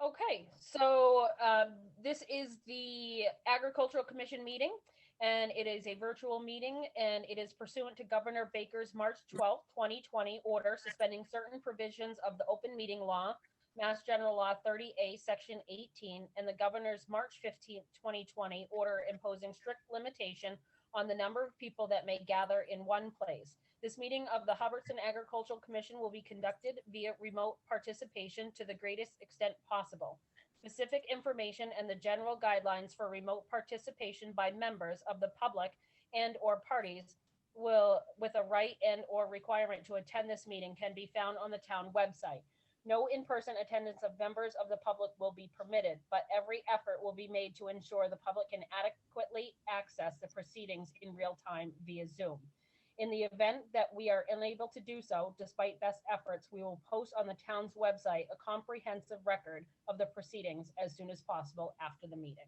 Okay, so this is the Agricultural Commission meeting, and it is a virtual meeting, and it is pursuant to Governor Baker's March 12th, 2020 order suspending certain provisions of the open meeting law, Mass General Law 30A, Section 18, and the Governor's March 15th, 2020 order imposing strict limitation on the number of people that may gather in one place. This meeting of the Hubbardson Agricultural Commission will be conducted via remote participation to the greatest extent possible. Specific information and the general guidelines for remote participation by members of the public and or parties will, with a right and or requirement to attend this meeting, can be found on the town website. No in-person attendance of members of the public will be permitted, but every effort will be made to ensure the public can adequately access the proceedings in real time via Zoom. In the event that we are unable to do so, despite best efforts, we will post on the town's website a comprehensive record of the proceedings as soon as possible after the meeting.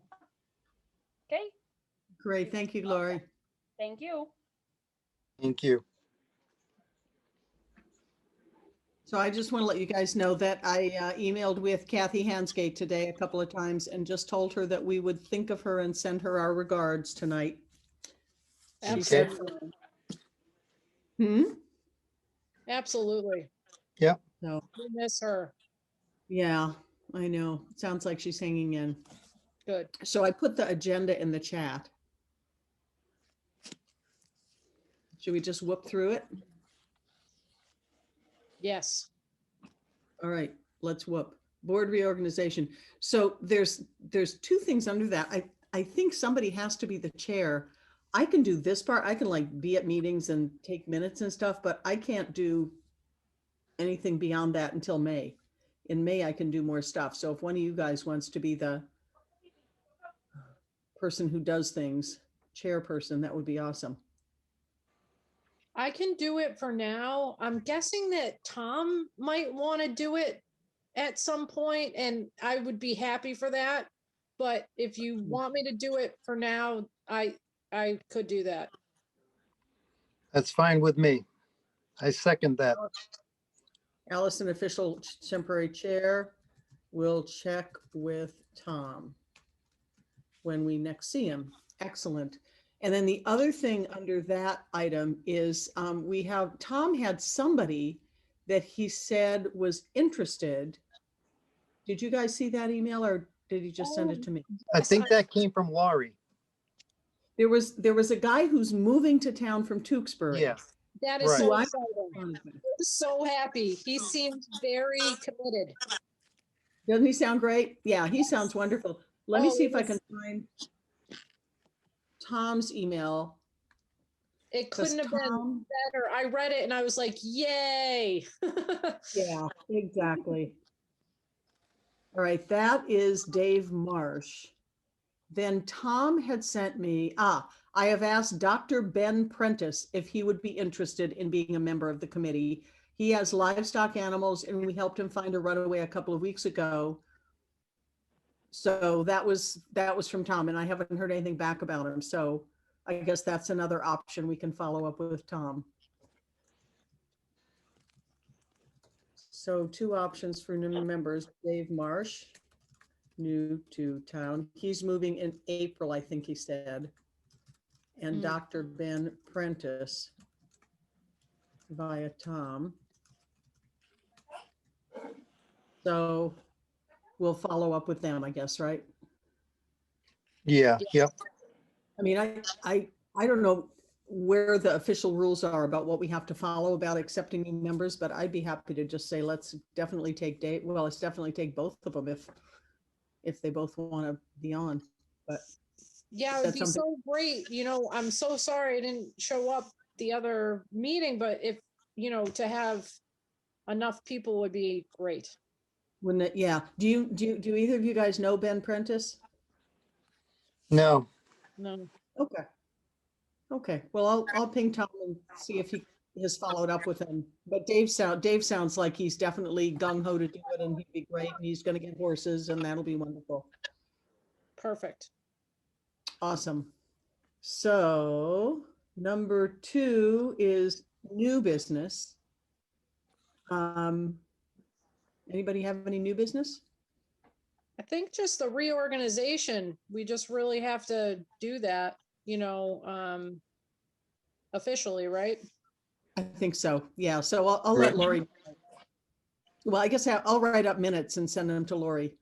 Okay? Great. Thank you, Lori. Thank you. Thank you. So I just want to let you guys know that I emailed with Kathy Hansgate today a couple of times and just told her that we would think of her and send her our regards tonight. She said, Absolutely. Yeah. No. We miss her. Yeah, I know. Sounds like she's hanging in. Good. So I put the agenda in the chat. Should we just whoop through it? Yes. All right, let's whoop. Board reorganization. So there's two things under that. I think somebody has to be the chair. I can do this part. I can like be at meetings and take minutes and stuff, but I can't do anything beyond that until May. In May, I can do more stuff. So if one of you guys wants to be the person who does things, chairperson, that would be awesome. I can do it for now. I'm guessing that Tom might want to do it at some point, and I would be happy for that. But if you want me to do it for now, I could do that. That's fine with me. I second that. Allison, official temporary chair. We'll check with Tom when we next see him. Excellent. And then the other thing under that item is Tom had somebody that he said was interested. Did you guys see that email or did he just send it to me? I think that came from Laurie. There was a guy who's moving to town from Tewksbury. Yeah. That is Right. so I'm exciting. I'm so happy. He seems very committed. Doesn't he sound great? Yeah, he sounds wonderful. Let me see if I can find Tom's email. It couldn't have been better. I read it and I was like, yay. Yeah, exactly. All right, that is Dave Marsh. Then Tom had sent me, I have asked Dr. Ben Prentice if he would be interested in being a member of the committee. He has livestock animals and we helped him find a runaway a couple of weeks ago. So that was from Tom and I haven't heard anything back about him. So I guess that's another option. We can follow up with Tom. So two options for new members, Dave Marsh, new to town. He's moving in April, I think he said. And Dr. Ben Prentice via Tom. So we'll follow up with them, I guess, right? Yeah. Yep. I mean, I don't know where the official rules are about what we have to follow about accepting new members, but I'd be happy to just say, let's definitely take Dave. Well, let's definitely take both of them if they both want to be on. But yeah, it would be so great. You know, I'm so sorry I didn't show up the other meeting, but if, you know, to have enough people would be great. Wouldn't it? Yeah. Do either of you guys know Ben Prentice? No. No. Okay. Okay. Well, I'll ping Tom and see if he has followed up with him. But Dave sounds like he's definitely gung ho to do it, and he'd be great. And he's going to get horses, and that'll be wonderful. Perfect. Awesome. So number 2 is new business. Anybody have any new business? I think just the reorganization, we just really have to do that, officially, right? I think so. Yeah. So I'll let Right. Lori. Well, I guess I'll write up minutes and send them to Lori.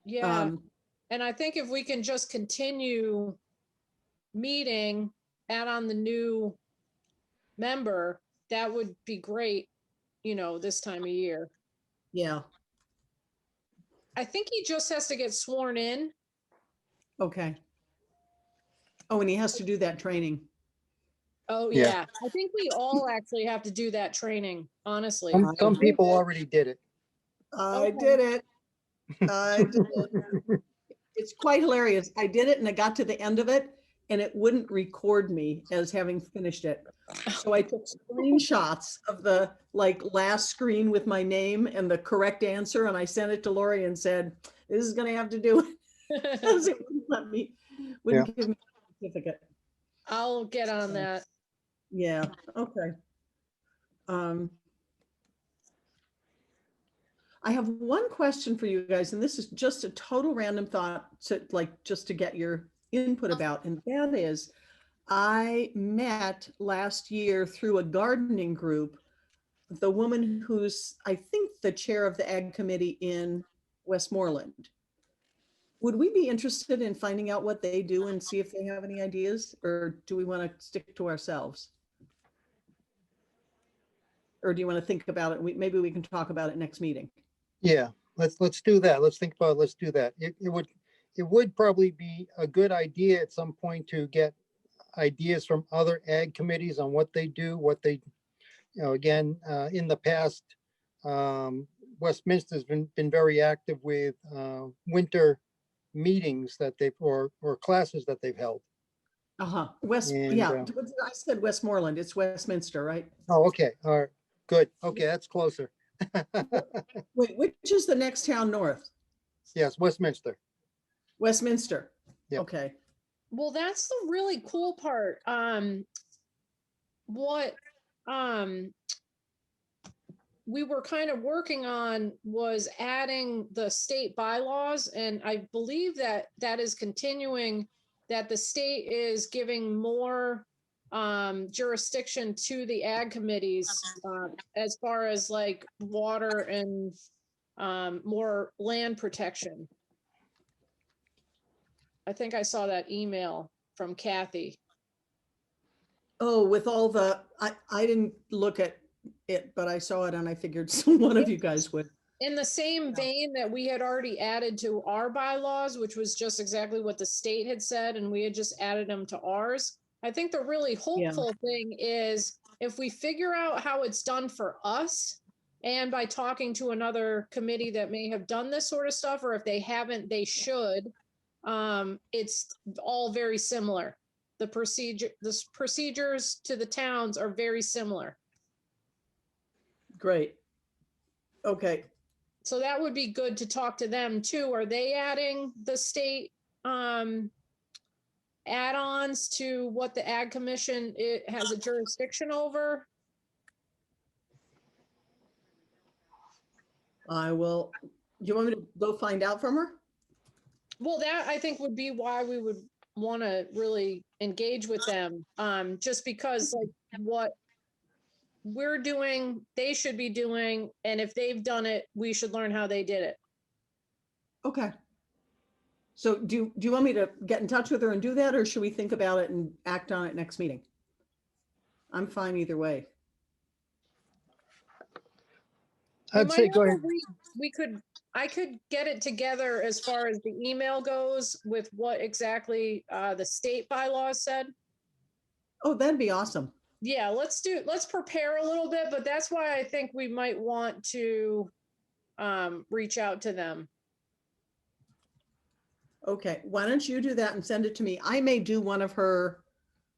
Yeah. And I think if we can just continue meeting, add on the new member, that would be great, this time of year. Yeah. I think he just has to get sworn in. Okay. Oh, and he has to do that training. Oh, Yeah. yeah. I think we all actually have to do that training, honestly. Some people already did it. I Okay. did it. I did it. It's quite hilarious. I did it and I got to the end of it and it wouldn't record me as having finished it. So I took screenshots of the last screen with my name and the correct answer. And I sent it to Lori and said, this is going to have to do it. Because it wouldn't give me a certificate. I'll get on that. Yeah. Okay. I have one question for you guys, and this is just a total random thought to just to get your input about, and that is, I met last year through a gardening group, the woman who's, I think, the chair of the Ag Committee in Westmoreland. Would we be interested in finding out what they do and see if they have any ideas, or do we want to stick to ourselves? Or do you want to think about it? Maybe we can talk about it next meeting. Yeah, let's do that. Let's think about it. Let's do that. It would probably be a good idea at some point to get ideas from other ag committees on what they do, again, in the past, Westminster's been very active with winter meetings that or classes that they've held. Uh-huh. And, I said Westmoreland. It's Westminster, right? Oh, okay. All right. Good. Okay, that's closer. Wait, which is the next town north? Yes, Westminster. Westminster. Yep. Okay. Well, that's the really cool part. What we were kind of working on was adding the state bylaws, and I believe that is continuing, that the state is giving more jurisdiction to the ag committees as far as water and more land protection. I think I saw that email from Kathy. Oh, with all I didn't look at it, but I saw it and I figured one of you guys would. In the same vein that we had already added to our bylaws, which was just exactly what the state had said, and we had just added them to ours. I think the really hopeful thing is if we figure out how it's done for us, and by talking to another committee that may have done this sort of stuff, or if they haven't, they should. It's all very similar. The procedures to the towns are very similar. Great. Okay. So that would be good to talk to them too. Are they adding the state add-ons to what the Ag Commission has a jurisdiction over? I will. Do you want me to go find out from her? Well, that I think would be why we would want to really engage with them. Just because what we're doing, they should be doing. And if they've done it, we should learn how they did it. Okay. So do you want me to get in touch with her and do that, or should we think about it and act on it next meeting? I'm fine either way. I'd say go ahead. I could get it together as far as the email goes with what exactly the state bylaws said. Oh, that'd be awesome. Yeah, let's prepare a little bit, but that's why I think we might want to reach out to them. Okay, why don't you do that and send it to me? I may do one of her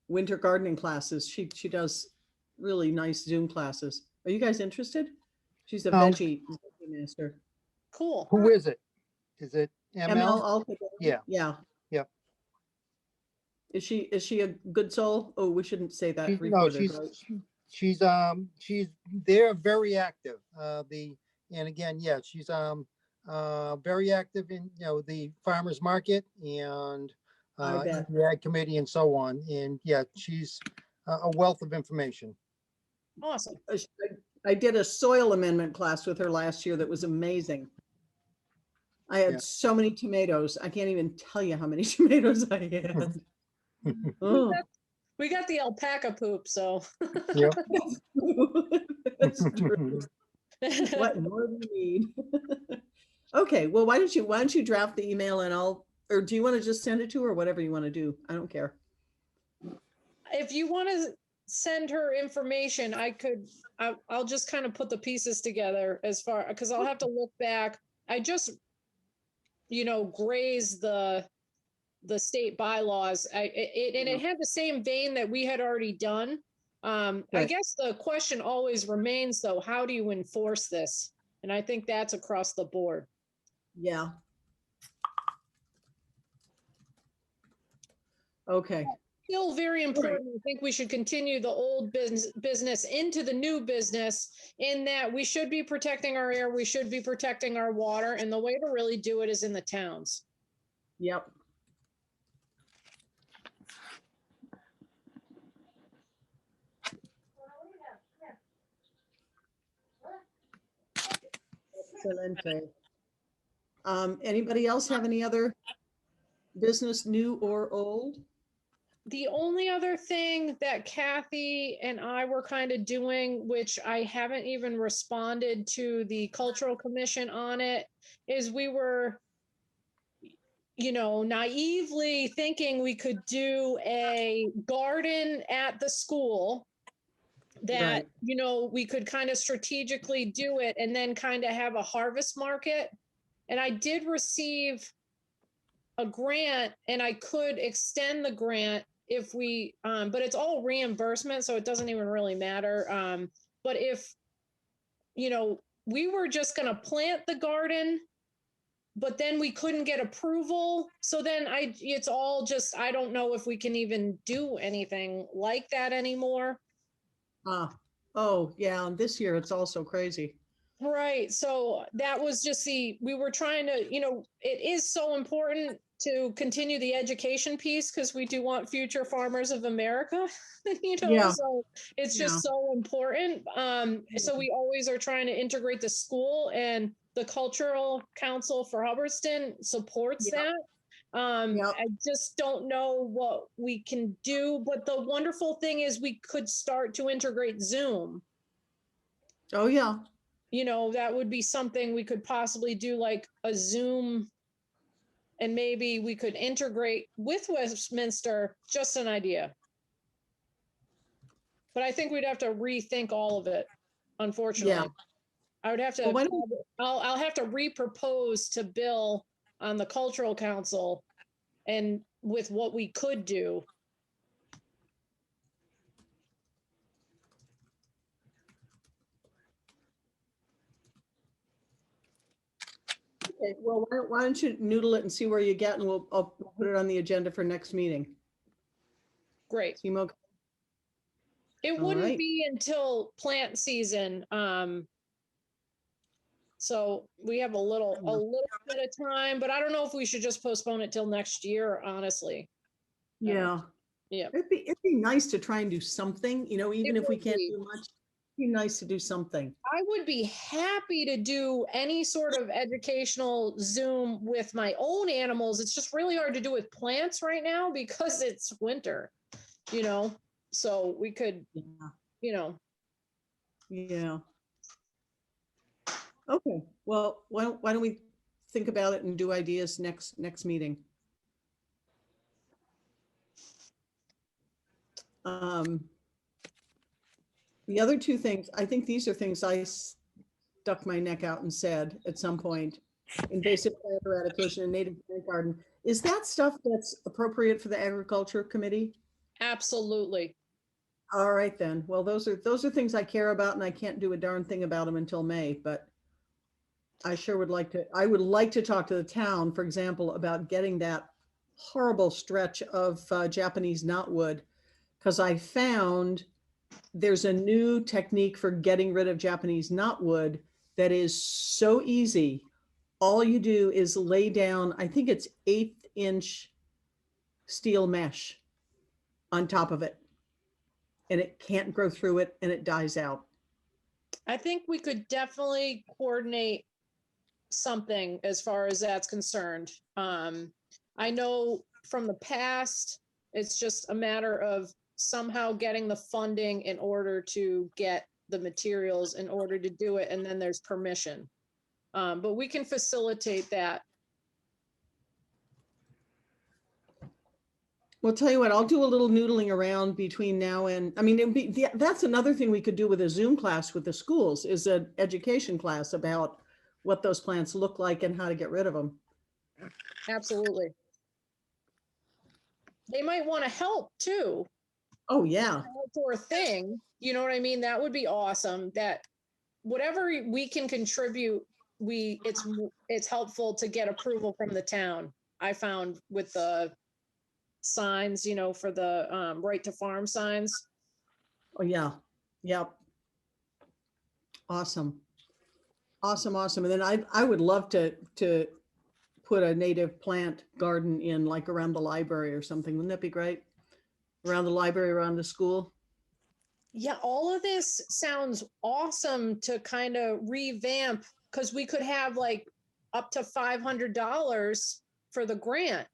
winter gardening classes. She does really nice Zoom classes. Are you guys interested? She's a veggie master. Cool. Who is it? Is it ML? ML? Yeah. Yeah. Yep. Is she a good soul? Oh, we shouldn't say that. No, recorded, right? they're very active. And again, yeah, she's very active in, the farmers market and I in bet. the ag committee and so on. And yeah, she's a wealth of information. Awesome. I did a soil amendment class with her last year that was amazing. I had Yeah. so many tomatoes. I can't even tell you how many tomatoes I had. Oh, We got the alpaca poop, so. Yep. that's true. What more do you need? Okay, well, why don't you draft the email and or do you want to just send it to her or whatever you want to do? I don't care. If you want to send her information, I'll just kind of put the pieces together as far, because I'll have to look back. I just, grazed the state bylaws. And it had the same vein that we had already done. I Right. guess the question always remains, though, how do you enforce this? And I think that's across the board. Yeah. Okay. Still very important. I think we should continue the old business into the new business, in that we should be protecting our air, we should be protecting our water, and the way to really do it is in the towns. Yep. Excelente. Anybody else have any other business, new or old? The only other thing that Kathy and I were kind of doing, which I haven't even responded to the Cultural Commission on it, is we were, naively thinking we could do a garden at the school that, Right. we could kind of strategically do it and then kind of have a harvest market. And I did receive a grant, and I could extend the grant if we, but it's all reimbursement, so it doesn't even really matter. But if, we were just going to plant the garden, but then we couldn't get approval. So then it's all just, I don't know if we can even do anything like that anymore. Oh yeah. And this year it's also crazy. Right. So that was just we were trying to, it is so important to continue the education piece, because we do want future farmers of America, Yeah. so it's just so important. So we always are trying to integrate the school, and the Cultural Council for Hubbardston supports that. I just don't know what we can do, but the wonderful thing is we could start to integrate Zoom. Oh yeah. That would be something we could possibly do, like a Zoom, and maybe we could integrate with Westminster. Just an idea. But I think we'd have to rethink all of it, unfortunately. Yeah. I would have to, I'll have to repropose to Bill on the Cultural Council and with what we could do. Okay, well, why don't you noodle it and see where you get, and I'll put it on the agenda for next meeting. Great. Seem okay? It wouldn't be until plant season. So we have a little bit of time, but I don't know if we should just postpone it till next year, honestly. Yeah. Yeah. It'd be nice to try and do something, even if we can't do much, it'd be nice to do something. I would be happy to do any sort of educational Zoom with my own animals. It's just really hard to do with plants right now because it's winter, so we could, Yeah. Okay, well, why don't we think about it and do ideas next meeting? The other two things, I think these are things I stuck my neck out and said at some point: invasive plant eradication and native plant garden. Is that stuff that's appropriate for the Agriculture Committee? Absolutely. All right then. Well, those are things I care about, and I can't do a darn thing about them until May, but I sure would like to. I would like to talk to the town, for example, about getting that horrible stretch of Japanese knotwood, because I found there's a new technique for getting rid of Japanese knotwood that is so easy. All you do is lay down, I think it's 1/8" steel mesh on top of it. And it can't grow through it and it dies out. I think we could definitely coordinate something as far as that's concerned. I know from the past, it's just a matter of somehow getting the funding in order to get the materials in order to do it, and then there's permission. But we can facilitate that. Well, tell you what, I'll do a little noodling around between now and, I mean, that's another thing we could do with a Zoom class with the schools, is an education class about what those plants look like and how to get rid of them. Absolutely. They might want to help too. Oh, yeah. For a thing, you know what I mean? That would be awesome. That whatever we can contribute, it's helpful to get approval from the town. I found with the signs, you know, for the right to farm signs. Oh, yeah. Yep. Awesome. Awesome. Awesome. And then I would love to put a native plant garden in, like around the library or something. Wouldn't that be great? Around the library, around the school. Yeah, all of this sounds awesome to kind of revamp, because we could have like up to $500 for the grant.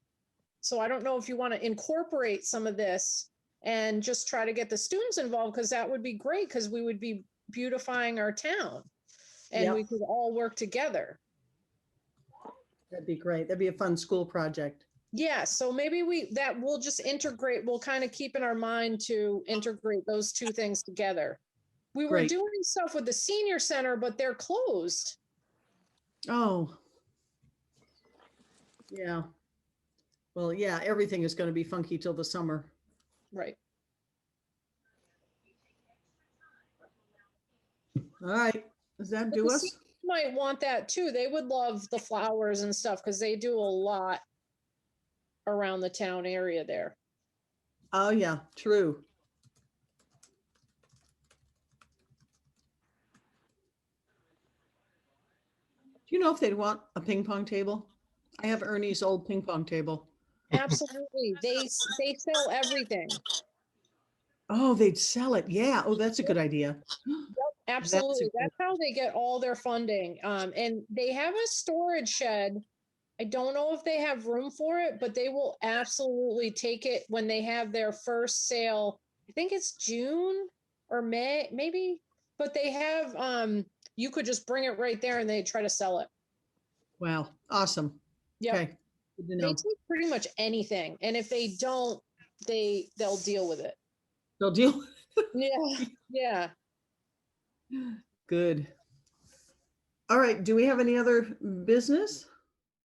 So I don't know if you want to incorporate some of this and just try to get the students involved, because that would be great, because we would be beautifying our town and Yep. we could all work together. That'd be great. That'd be a fun school project. Yeah, so maybe we'll just integrate, we'll kind of keep in our mind to integrate those two things together. We were Great. doing stuff with the senior center, but they're closed. Oh. Yeah. Well, yeah, everything is going to be funky till the summer. Right. All right. Does that do us? You might want that too. They would love the flowers and stuff, because they do a lot around the town area there. Oh, yeah, true. Do you know if they'd want a ping pong table? I have Ernie's old ping pong table. Absolutely. They sell everything. Oh, they'd sell it. Yeah. Oh, that's a good idea. Absolutely. That's how they get all their funding. And they have a storage shed. I don't know if they have room for it, but they will absolutely take it when they have their first sale. I think it's June or May, maybe, but they have, you could just bring it right there and they try to sell it. Wow. Awesome. Yep. Okay. Good to They know. take pretty much anything. And if they don't, they'll deal with it. They'll deal. Yeah. Yeah. Good. All right. Do we have any other business?